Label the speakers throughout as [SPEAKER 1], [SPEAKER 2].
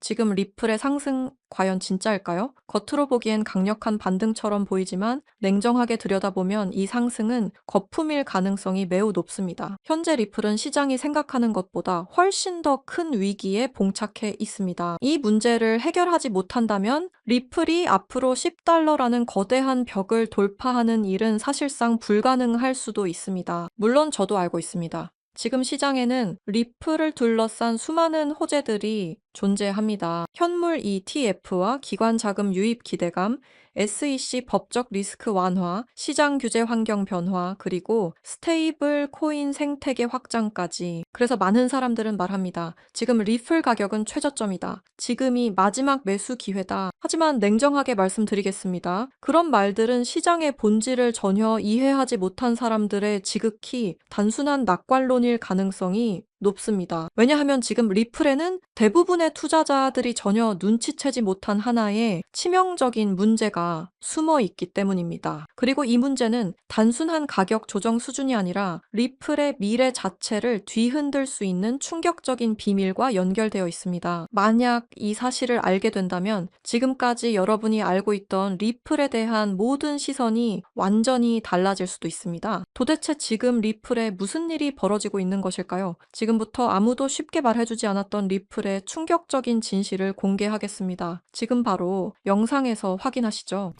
[SPEAKER 1] 지금 리플의 상승 과연 진짜일까요? 겉으로 보기엔 강력한 반등처럼 보이지만 냉정하게 들여다보면 이 상승은 거품일 가능성이 매우 높습니다. 현재 리플은 시장이 생각하는 것보다 훨씬 더 큰 위기에 봉착해 있습니다. 이 문제를 해결하지 못한다면 리플이 앞으로 10달러라는 거대한 벽을 돌파하는 일은 사실상 불가능할 수도 있습니다. 물론 저도 알고 있습니다. 지금 시장에는 리플을 둘러싼 수많은 호재들이 존재합니다. 현물 ETF와 기관 자금 유입 기대감, SEC 법적 리스크 완화, 시장 규제 환경 변화, 그리고 스테이블 코인 생태계 확장까지. 그래서 많은 사람들은 말합니다. 지금 리플 가격은 최저점이다. 지금이 마지막 매수 기회다. 하지만 냉정하게 말씀드리겠습니다. 그런 말들은 시장의 본질을 전혀 이해하지 못한 사람들의 지극히 단순한 낙관론일 가능성이 높습니다. 왜냐하면 지금 리플에는 대부분의 투자자들이 전혀 눈치채지 못한 하나의 치명적인 문제가 숨어 있기 때문입니다. 그리고 이 문제는 단순한 가격 조정 수준이 아니라 리플의 미래 자체를 뒤흔들 수 있는 충격적인 비밀과 연결되어 있습니다. 만약 이 사실을 알게 된다면 지금까지 여러분이 알고 있던 리플에 대한 모든 시선이 완전히 달라질 수도 있습니다. 도대체 지금 리플에 무슨 일이 벌어지고 있는 것일까요? 지금부터 아무도 쉽게 말해주지 않았던 리플의 충격적인 진실을 공개하겠습니다. 지금 바로 영상에서 확인하시죠.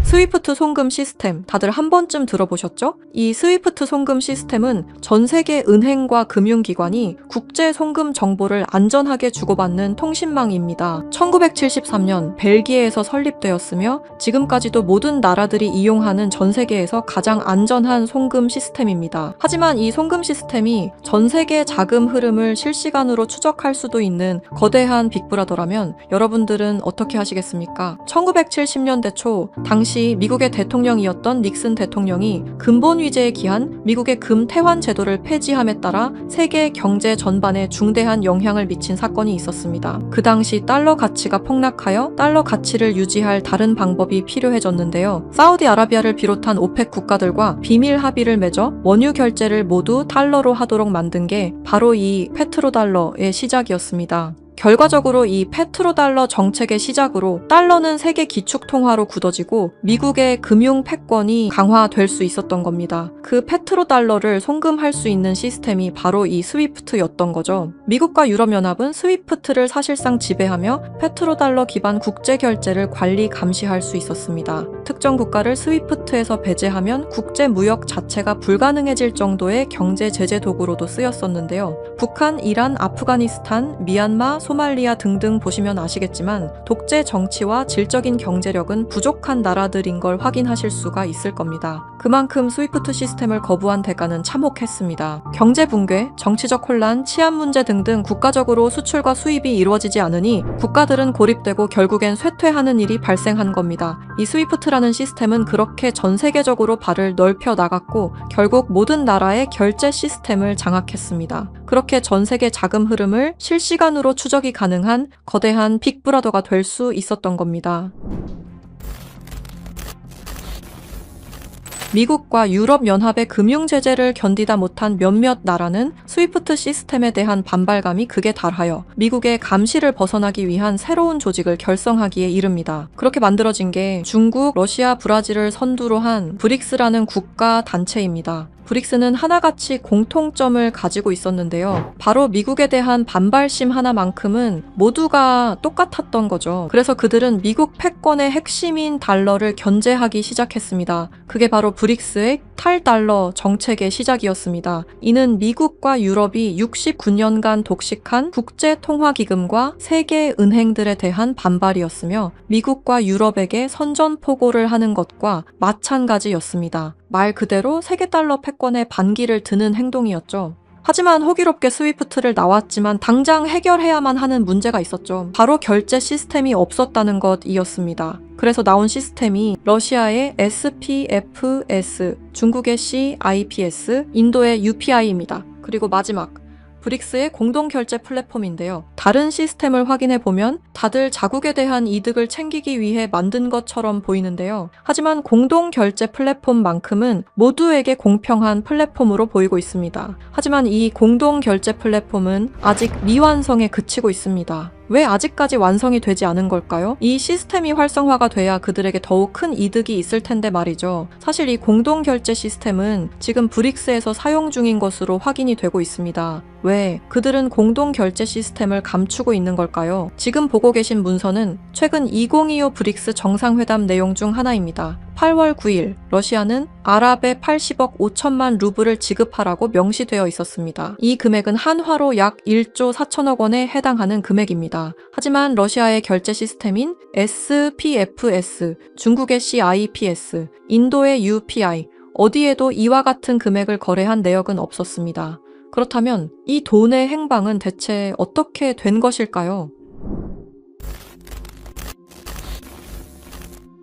[SPEAKER 1] 스위프트 송금 시스템 다들 한 번쯤 들어보셨죠? 이 스위프트 송금 시스템은 전 세계 은행과 금융기관이 국제 송금 정보를 안전하게 주고받는 통신망입니다. 1973년 벨기에에서 설립되었으며 지금까지도 모든 나라들이 이용하는 전 세계에서 가장 안전한 송금 시스템입니다. 하지만 이 송금 시스템이 전 세계 자금 흐름을 실시간으로 추적할 수도 있는 거대한 빅브라더라면 여러분들은 어떻게 하시겠습니까? 1970년대 초 당시 미국의 대통령이었던 닉슨 대통령이 근본 위제에 기한 미국의 금태환 제도를 폐지함에 따라 세계 경제 전반에 중대한 영향을 미친 사건이 있었습니다. 그 당시 달러 가치가 폭락하여 달러 가치를 유지할 다른 방법이 필요해졌는데요. 사우디아라비아를 비롯한 오펙 국가들과 비밀 합의를 맺어 원유 결제를 모두 달러로 하도록 만든 게 바로 이 페트로달러의 시작이었습니다. 결과적으로 이 페트로달러 정책의 시작으로 달러는 세계 기축통화로 굳어지고 미국의 금융 패권이 강화될 수 있었던 겁니다. 그 페트로달러를 송금할 수 있는 시스템이 바로 이 스위프트였던 거죠. 미국과 유럽연합은 스위프트를 사실상 지배하며 페트로달러 기반 국제 결제를 관리 감시할 수 있었습니다. 특정 국가를 스위프트에서 배제하면 국제 무역 자체가 불가능해질 정도의 경제 제재 도구로도 쓰였었는데요. 북한, 이란, 아프가니스탄, 미얀마, 소말리아 등등 보시면 아시겠지만 독재 정치와 질적인 경제력은 부족한 나라들인 걸 확인하실 수가 있을 겁니다. 그만큼 스위프트 시스템을 거부한 대가는 참혹했습니다. 경제 붕괴, 정치적 혼란, 치안 문제 등등 국가적으로 수출과 수입이 이루어지지 않으니 국가들은 고립되고 결국엔 쇠퇴하는 일이 발생한 겁니다. 이 스위프트라는 시스템은 그렇게 전 세계적으로 발을 넓혀 나갔고 결국 모든 나라의 결제 시스템을 장악했습니다. 그렇게 전 세계 자금 흐름을 실시간으로 추적이 가능한 거대한 빅브라더가 될 수 있었던 겁니다. 미국과 유럽연합의 금융 제재를 견디다 못한 몇몇 나라는 스위프트 시스템에 대한 반발감이 극에 달하여 미국의 감시를 벗어나기 위한 새로운 조직을 결성하기에 이릅니다. 그렇게 만들어진 게 중국, 러시아, 브라질을 선두로 한 브릭스라는 국가 단체입니다. 브릭스는 하나같이 공통점을 가지고 있었는데요. 바로 미국에 대한 반발심 하나만큼은 모두가 똑같았던 거죠. 그래서 그들은 미국 패권의 핵심인 달러를 견제하기 시작했습니다. 그게 바로 브릭스의 탈달러 정책의 시작이었습니다. 이는 미국과 유럽이 69년간 독식한 국제통화기금과 세계 은행들에 대한 반발이었으며 미국과 유럽에게 선전포고를 하는 것과 마찬가지였습니다. 말 그대로 세계달러 패권에 반기를 드는 행동이었죠. 하지만 호기롭게 스위프트를 나왔지만 당장 해결해야만 하는 문제가 있었죠. 바로 결제 시스템이 없었다는 것이었습니다. 그래서 나온 시스템이 러시아의 SPFS, 중국의 CIPS, 인도의 UPI입니다. 그리고 마지막, 브릭스의 공동결제 플랫폼인데요. 다른 시스템을 확인해 보면 다들 자국에 대한 이득을 챙기기 위해 만든 것처럼 보이는데요. 하지만 공동결제 플랫폼만큼은 모두에게 공평한 플랫폼으로 보이고 있습니다. 하지만 이 공동결제 플랫폼은 아직 미완성에 그치고 있습니다. 왜 아직까지 완성이 되지 않은 걸까요? 이 시스템이 활성화가 돼야 그들에게 더욱 큰 이득이 있을 텐데 말이죠. 사실 이 공동결제 시스템은 지금 브릭스에서 사용 중인 것으로 확인이 되고 있습니다. 왜? 그들은 공동결제 시스템을 감추고 있는 걸까요? 지금 보고 계신 문서는 최근 2025 브릭스 정상회담 내용 중 하나입니다. 8월 9일 러시아는 아랍에 80억 5천만 루블을 지급하라고 명시되어 있었습니다. 이 금액은 한화로 약 1조 4천억 원에 해당하는 금액입니다. 하지만 러시아의 결제 시스템인 SPFS, 중국의 CIPS, 인도의 UPI, 어디에도 이와 같은 금액을 거래한 내역은 없었습니다. 그렇다면 이 돈의 행방은 대체 어떻게 된 것일까요?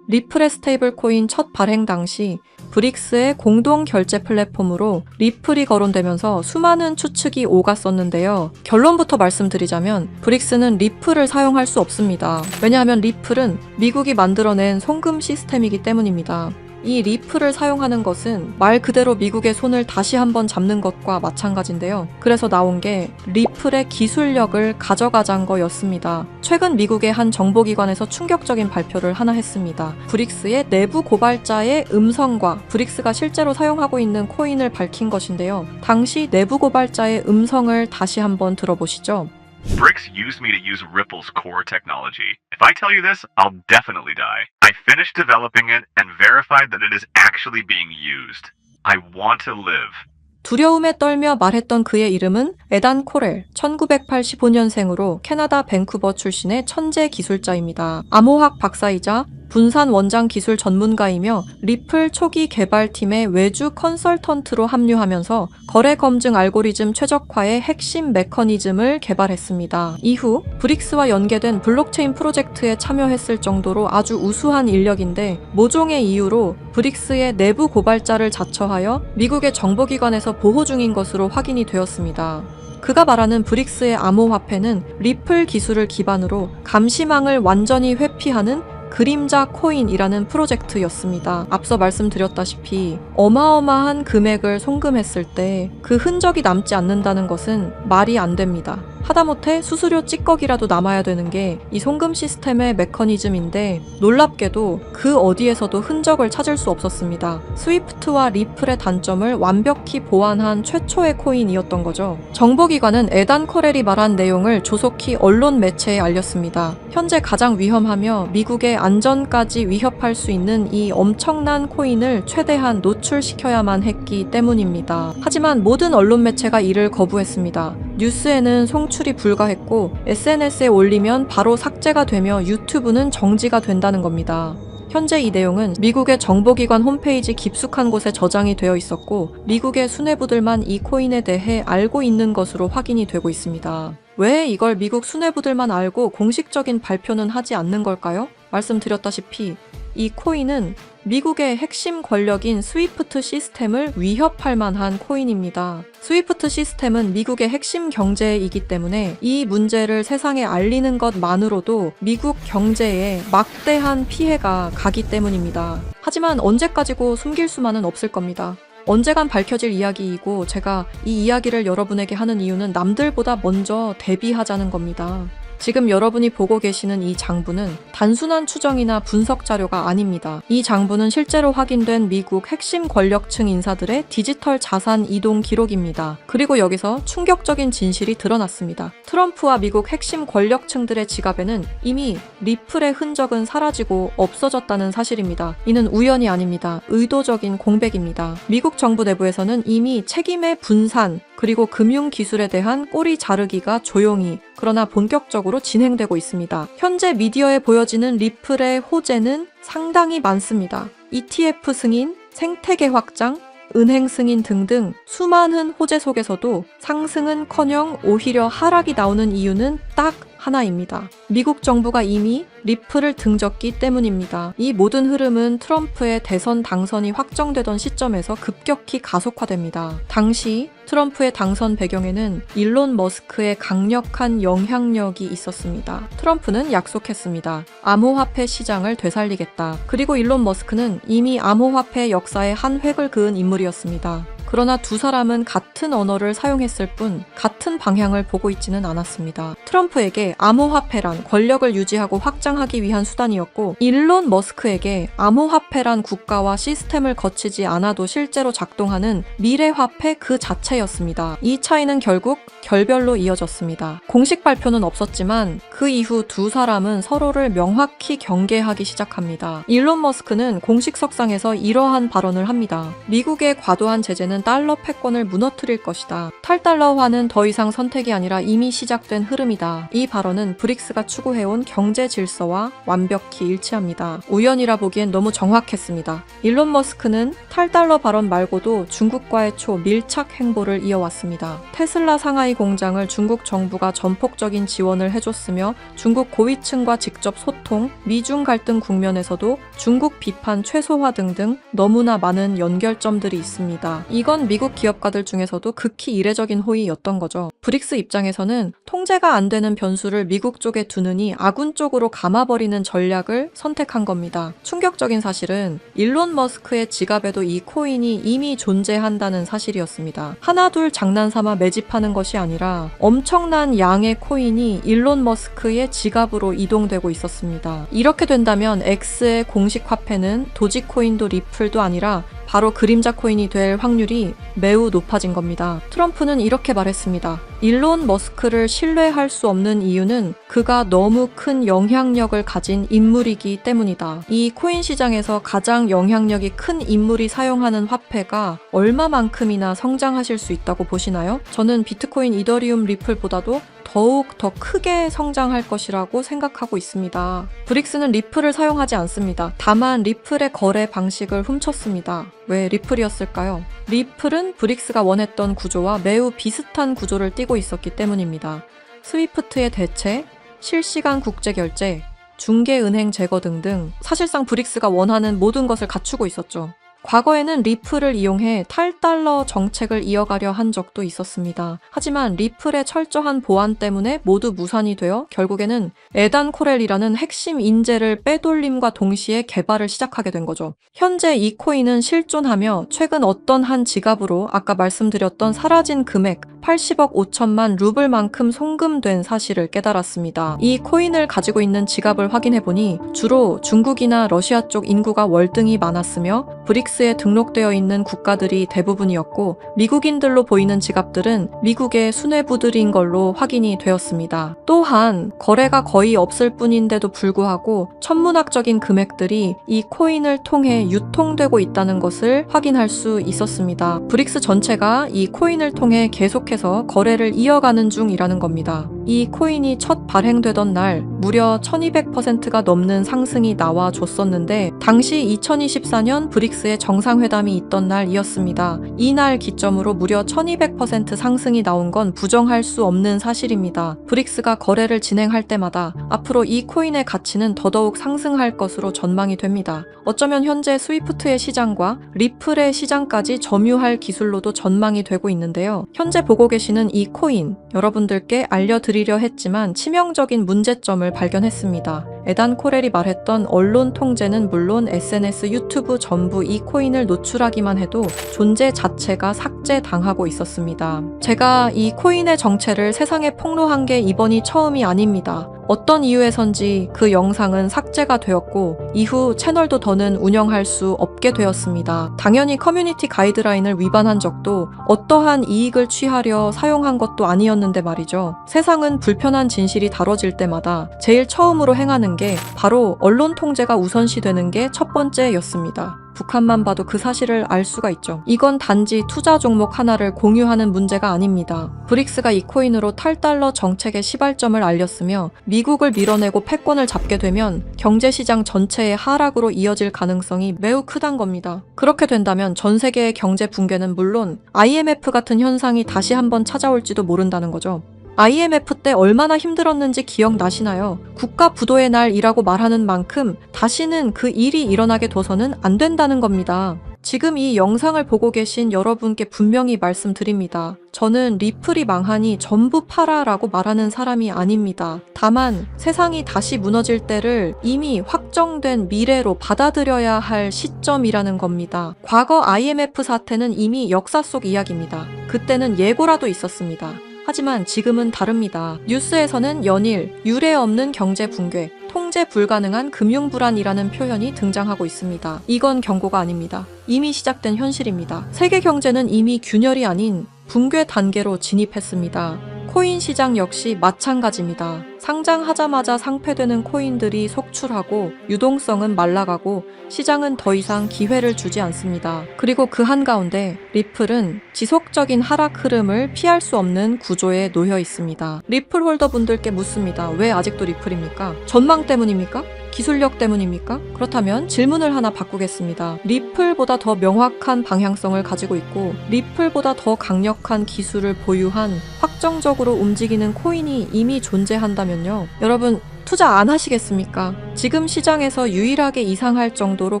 [SPEAKER 1] 리플의 스테이블 코인 첫 발행 당시 브릭스의 공동 결제 플랫폼으로 리플이 거론되면서 수많은 추측이 오갔었는데요. 결론부터 말씀드리자면 브릭스는 리플을 사용할 수 없습니다. 왜냐하면 리플은 미국이 만들어낸 송금 시스템이기 때문입니다. 이 리플을 사용하는 것은 말 그대로 미국의 손을 다시 한번 잡는 것과 마찬가지인데요. 그래서 나온 게 리플의 기술력을 가져가자는 거였습니다. 최근 미국의 한 정보기관에서 충격적인 발표를 하나 했습니다. 브릭스의 내부 고발자의 음성과 브릭스가 실제로 사용하고 있는 코인을 밝힌 것인데요. 당시 내부 고발자의 음성을 다시 한번 들어보시죠.
[SPEAKER 2] BRICS used me to use Ripple's core technology. If I tell you this, I'll definitely die. I finished developing it and verified that it is actually being used. I want to live.
[SPEAKER 1] 두려움에 떨며 말했던 그의 이름은 에단 코렐, 1985년생으로 캐나다 밴쿠버 출신의 천재 기술자입니다. 암호학 박사이자 분산 원장 기술 전문가이며 리플 초기 개발팀의 외주 컨설턴트로 합류하면서 거래 검증 알고리즘 최적화의 핵심 메커니즘을 개발했습니다. 이후 브릭스와 연계된 블록체인 프로젝트에 참여했을 정도로 아주 우수한 인력인데 모종의 이유로 브릭스의 내부 고발자를 자처하여 미국의 정보기관에서 보호 중인 것으로 확인이 되었습니다. 그가 말하는 브릭스의 암호화폐는 리플 기술을 기반으로 감시망을 완전히 회피하는 그림자 코인이라는 프로젝트였습니다. 앞서 말씀드렸다시피 어마어마한 금액을 송금했을 때 그 흔적이 남지 않는다는 것은 말이 안 됩니다. 하다못해 수수료 찌꺼기라도 남아야 되는 게 이 송금 시스템의 메커니즘인데 놀랍게도 그 어디에서도 흔적을 찾을 수 없었습니다. 스위프트와 리플의 단점을 완벽히 보완한 최초의 코인이었던 거죠. 정보기관은 에단 코렐이 말한 내용을 조속히 언론 매체에 알렸습니다. 현재 가장 위험하며 미국의 안전까지 위협할 수 있는 이 엄청난 코인을 최대한 노출시켜야만 했기 때문입니다. 하지만 모든 언론 매체가 이를 거부했습니다. 뉴스에는 송출이 불가했고 SNS에 올리면 바로 삭제가 되며 유튜브는 정지가 된다는 겁니다. 현재 이 내용은 미국의 정보기관 홈페이지 깊숙한 곳에 저장이 되어 있었고 미국의 수뇌부들만 이 코인에 대해 알고 있는 것으로 확인이 되고 있습니다. 왜 이걸 미국 수뇌부들만 알고 공식적인 발표는 하지 않는 걸까요? 말씀드렸다시피 이 코인은 미국의 핵심 권력인 스위프트 시스템을 위협할 만한 코인입니다. 스위프트 시스템은 미국의 핵심 경제이기 때문에 이 문제를 세상에 알리는 것만으로도 미국 경제에 막대한 피해가 가기 때문입니다. 하지만 언제까지고 숨길 수만은 없을 겁니다. 언젠간 밝혀질 이야기이고 제가 이 이야기를 여러분에게 하는 이유는 남들보다 먼저 대비하자는 겁니다. 지금 여러분이 보고 계시는 이 장부는 단순한 추정이나 분석 자료가 아닙니다. 이 장부는 실제로 확인된 미국 핵심 권력층 인사들의 디지털 자산 이동 기록입니다. 그리고 여기서 충격적인 진실이 드러났습니다. 트럼프와 미국 핵심 권력층들의 지갑에는 이미 리플의 흔적은 사라지고 없어졌다는 사실입니다. 이는 우연이 아닙니다. 의도적인 공백입니다. 미국 정부 내부에서는 이미 책임의 분산 그리고 금융기술에 대한 꼬리 자르기가 조용히 그러나 본격적으로 진행되고 있습니다. 현재 미디어에 보여지는 리플의 호재는 상당히 많습니다. ETF 승인, 생태계 확장, 은행 승인 등등 수많은 호재 속에서도 상승은커녕 오히려 하락이 나오는 이유는 딱 하나입니다. 미국 정부가 이미 리플을 등졌기 때문입니다. 이 모든 흐름은 트럼프의 대선 당선이 확정되던 시점에서 급격히 가속화됩니다. 당시 트럼프의 당선 배경에는 일론 머스크의 강력한 영향력이 있었습니다. 트럼프는 약속했습니다. 암호화폐 시장을 되살리겠다. 그리고 일론 머스크는 이미 암호화폐 역사에 한 획을 그은 인물이었습니다. 그러나 두 사람은 같은 언어를 사용했을 뿐 같은 방향을 보고 있지는 않았습니다. 트럼프에게 암호화폐란 권력을 유지하고 확장하기 위한 수단이었고, 일론 머스크에게 암호화폐란 국가와 시스템을 거치지 않아도 실제로 작동하는 미래화폐 그 자체였습니다. 이 차이는 결국 결별로 이어졌습니다. 공식 발표는 없었지만 그 이후 두 사람은 서로를 명확히 경계하기 시작합니다. 일론 머스크는 공식 석상에서 이러한 발언을 합니다. 미국의 과도한 제재는 달러 패권을 무너뜨릴 것이다. 탈달러화는 더 이상 선택이 아니라 이미 시작된 흐름이다. 이 발언은 브릭스가 추구해온 경제 질서와 완벽히 일치합니다. 우연이라 보기엔 너무 정확했습니다. 일론 머스크는 탈달러 발언 말고도 중국과의 초밀착 행보를 이어왔습니다. 테슬라 상하이 공장을 중국 정부가 전폭적인 지원을 해줬으며 중국 고위층과 직접 소통, 미중 갈등 국면에서도 중국 비판 최소화 등등 너무나 많은 연결점들이 있습니다. 이건 미국 기업가들 중에서도 극히 이례적인 호의였던 거죠. 브릭스 입장에서는 통제가 안 되는 변수를 미국 쪽에 두느니 아군 쪽으로 감아버리는 전략을 선택한 겁니다. 충격적인 사실은 일론 머스크의 지갑에도 이 코인이 이미 존재한다는 사실이었습니다. 하나둘 장난삼아 매집하는 것이 아니라 엄청난 양의 코인이 일론 머스크의 지갑으로 이동되고 있었습니다. 이렇게 된다면 X의 공식 화폐는 도지코인도 리플도 아니라 바로 그림자 코인이 될 확률이 매우 높아진 겁니다. 트럼프는 이렇게 말했습니다. 일론 머스크를 신뢰할 수 없는 이유는 그가 너무 큰 영향력을 가진 인물이기 때문이다. 이 코인 시장에서 가장 영향력이 큰 인물이 사용하는 화폐가 얼마만큼이나 성장하실 수 있다고 보시나요? 저는 비트코인, 이더리움, 리플보다도 더욱 더 크게 성장할 것이라고 생각하고 있습니다. 브릭스는 리플을 사용하지 않습니다. 다만 리플의 거래 방식을 훔쳤습니다. 왜 리플이었을까요? 리플은 브릭스가 원했던 구조와 매우 비슷한 구조를 띠고 있었기 때문입니다. 스위프트의 대체, 실시간 국제결제, 중개은행 제거 등등 사실상 브릭스가 원하는 모든 것을 갖추고 있었죠. 과거에는 리플을 이용해 탈달러 정책을 이어가려 한 적도 있었습니다. 하지만 리플의 철저한 보안 때문에 모두 무산이 되어 결국에는 에단 코렐이라는 핵심 인재를 빼돌림과 동시에 개발을 시작하게 된 거죠. 현재 이 코인은 실존하며 최근 어떤 한 지갑으로 아까 말씀드렸던 사라진 금액 80억 5천만 루블만큼 송금된 사실을 깨달았습니다. 이 코인을 가지고 있는 지갑을 확인해보니 주로 중국이나 러시아 쪽 인구가 월등히 많았으며 브릭스에 등록되어 있는 국가들이 대부분이었고 미국인들로 보이는 지갑들은 미국의 수뇌부들인 걸로 확인이 되었습니다. 또한 거래가 거의 없을 뿐인데도 불구하고 천문학적인 금액들이 이 코인을 통해 유통되고 있다는 것을 확인할 수 있었습니다. 브릭스 전체가 이 코인을 통해 계속해서 거래를 이어가는 중이라는 겁니다. 이 코인이 첫 발행되던 날 무려 1200%가 넘는 상승이 나와줬었는데 당시 2024년 브릭스의 정상회담이 있던 날이었습니다. 이날 기점으로 무려 1200% 상승이 나온 건 부정할 수 없는 사실입니다. 브릭스가 거래를 진행할 때마다 앞으로 이 코인의 가치는 더더욱 상승할 것으로 전망이 됩니다. 어쩌면 현재 스위프트의 시장과 리플의 시장까지 점유할 기술로도 전망이 되고 있는데요. 현재 보고 계시는 이 코인, 여러분들께 알려드리려 했지만 치명적인 문제점을 발견했습니다. 에단 코렐이 말했던 언론 통제는 물론 SNS, 유튜브 전부 이 코인을 노출하기만 해도 존재 자체가 삭제당하고 있었습니다. 제가 이 코인의 정체를 세상에 폭로한 게 이번이 처음이 아닙니다. 어떤 이유에선지 그 영상은 삭제가 되었고 이후 채널도 더는 운영할 수 없게 되었습니다. 당연히 커뮤니티 가이드라인을 위반한 적도 어떠한 이익을 취하려 사용한 것도 아니었는데 말이죠. 세상은 불편한 진실이 다뤄질 때마다 제일 처음으로 행하는 게 바로 언론 통제가 우선시되는 게 첫 번째였습니다. 북한만 봐도 그 사실을 알 수가 있죠. 이건 단지 투자 종목 하나를 공유하는 문제가 아닙니다. 브릭스가 이 코인으로 탈달러 정책의 시발점을 알렸으며 미국을 밀어내고 패권을 잡게 되면 경제시장 전체의 하락으로 이어질 가능성이 매우 크단 겁니다. 그렇게 된다면 전 세계의 경제 붕괴는 물론 IMF 같은 현상이 다시 한번 찾아올지도 모른다는 거죠. IMF 때 얼마나 힘들었는지 기억나시나요? 국가 부도의 날이라고 말하는 만큼 다시는 그 일이 일어나게 둬서는 안 된다는 겁니다. 지금 이 영상을 보고 계신 여러분께 분명히 말씀드립니다. 저는 리플이 망하니 전부 팔아라고 말하는 사람이 아닙니다. 다만 세상이 다시 무너질 때를 이미 확정된 미래로 받아들여야 할 시점이라는 겁니다. 과거 IMF 사태는 이미 역사 속 이야기입니다. 그때는 예고라도 있었습니다. 하지만 지금은 다릅니다. 뉴스에서는 연일 유례 없는 경제 붕괴, 통제 불가능한 금융 불안이라는 표현이 등장하고 있습니다. 이건 경고가 아닙니다. 이미 시작된 현실입니다. 세계 경제는 이미 균열이 아닌 붕괴 단계로 진입했습니다. 코인 시장 역시 마찬가지입니다. 상장하자마자 상폐되는 코인들이 속출하고 유동성은 말라가고 시장은 더 이상 기회를 주지 않습니다. 그리고 그 한가운데 리플은 지속적인 하락 흐름을 피할 수 없는 구조에 놓여 있습니다. 리플 홀더분들께 묻습니다. 왜 아직도 리플입니까? 전망 때문입니까? 기술력 때문입니까? 그렇다면 질문을 하나 바꾸겠습니다. 리플보다 더 명확한 방향성을 가지고 있고 리플보다 더 강력한 기술을 보유한 확정적으로 움직이는 코인이 이미 존재한다면요. 여러분 투자 안 하시겠습니까? 지금 시장에서 유일하게 이상할 정도로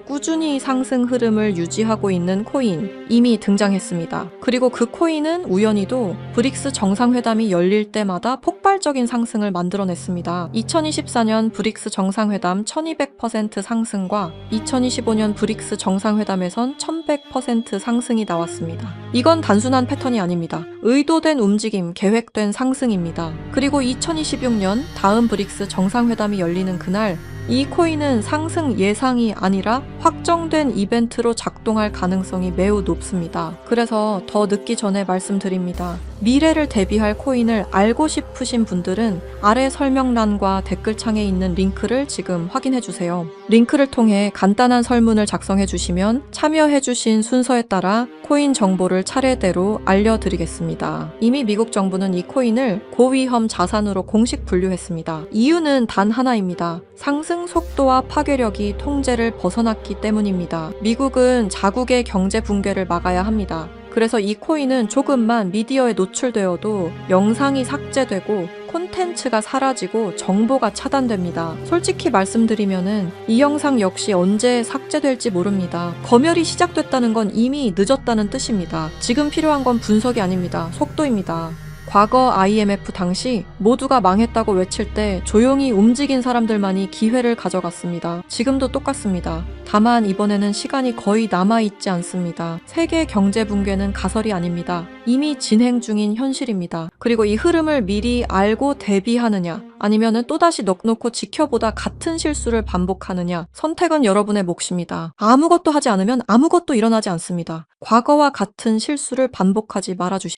[SPEAKER 1] 꾸준히 상승 흐름을 유지하고 있는 코인 이미 등장했습니다. 그리고 그 코인은 우연히도 브릭스 정상회담이 열릴 때마다 폭발적인 상승을 만들어냈습니다. 2024년 브릭스 정상회담 1200% 상승과 2025년 브릭스 정상회담에선 1100% 상승이 나왔습니다. 이건 단순한 패턴이 아닙니다. 의도된 움직임, 계획된 상승입니다. 그리고 2026년 다음 브릭스 정상회담이 열리는 그날 이 코인은 상승 예상이 아니라 확정된 이벤트로 작동할 가능성이 매우 높습니다. 그래서 더 늦기 전에 말씀드립니다. 미래를 대비할 코인을 알고 싶으신 분들은 아래 설명란과 댓글창에 있는 링크를 지금 확인해주세요. 링크를 통해 간단한 설문을 작성해주시면 참여해주신 순서에 따라 코인 정보를 차례대로 알려드리겠습니다. 이미 미국 정부는 이 코인을 고위험 자산으로 공식 분류했습니다. 이유는 단 하나입니다. 상승 속도와 파괴력이 통제를 벗어났기 때문입니다. 미국은 자국의 경제 붕괴를 막아야 합니다. 그래서 이 코인은 조금만 미디어에 노출되어도 영상이 삭제되고 콘텐츠가 사라지고 정보가 차단됩니다. 솔직히 말씀드리면은 이 영상 역시 언제 삭제될지 모릅니다. 검열이 시작됐다는 건 이미 늦었다는 뜻입니다. 지금 필요한 건 분석이 아닙니다. 속도입니다. 과거 IMF 당시 모두가 망했다고 외칠 때 조용히 움직인 사람들만이 기회를 가져갔습니다. 지금도 똑같습니다. 다만 이번에는 시간이 거의 남아있지 않습니다. 세계 경제 붕괴는 가설이 아닙니다. 이미 진행 중인 현실입니다. 그리고 이 흐름을 미리 알고 대비하느냐 아니면은 또다시 넋놓고 지켜보다 같은 실수를 반복하느냐 선택은 여러분의 몫입니다. 아무것도 하지 않으면 아무것도 일어나지 않습니다. 과거와 같은 실수를 반복하지 말아주십시오.